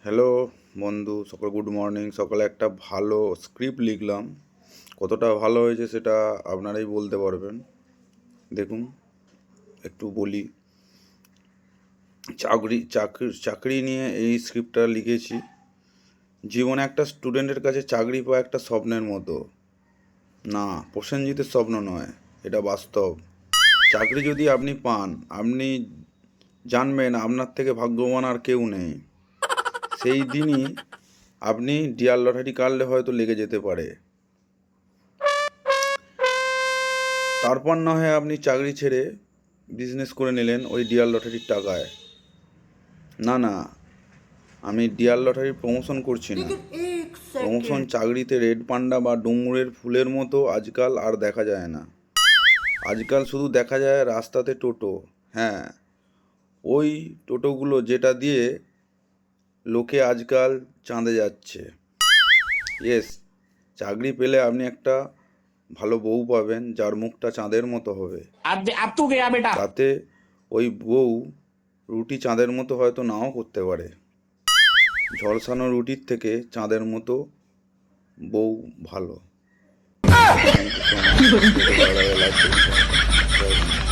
Hello বন্ধু, সকাল good morning. সকালে একটা ভালো স্ক্রিপ্ট লিখলাম, কতটা ভালো হয়েছে সেটা আপনারাই বলতে পারবেন। দেখুন, একটু বলি। চাকরি নিয়ে এই স্ক্রিপ্টটা লিখেছি। জীবনে একটা স্টুডেন্টের কাছে চাকরি পাওয়া একটা স্বপ্নের মতো। না, প্রসেনজিতের স্বপ্ন নয়, এটা বাস্তব। চাকরি যদি আপনি পান, আপনি জানবেন আপনার থেকে ভাগ্যবান আর কেউ নেই। সেই দিনই আপনি ডিয়ার লটারি কাটলে হয়তো লেগে যেতে পারে। তারপর না হয় আপনি চাকরি ছেড়ে বিজনেস করে নিলেন ওই ডিয়ার লটারির টাকায়। না না, আমি ডিয়ার লটারির প্রমোশন করছি না। প্রমোশন চাকরিতে রেড পান্ডা বা ডুমুরের ফুলের মতো আজকাল আর দেখা যায় না। আজকাল শুধু দেখা যায় রাস্তাতে টোটো। হ্যাঁ, ওই টোটোগুলো যেটা দিয়ে লোকে আজকাল চাঁদে যাচ্ছে। ইয়েস, চাকরি পেলে আপনি একটা ভালো বউ পাবেন যার মুখটা চাঁদের মতো হবে। তাতে ওই বউ রুটি চাঁদের মতো হয়তো নাও করতে পারে। ঝলসানো রুটির থেকে চাঁদের মতো বউ ভালো। Thank you so much.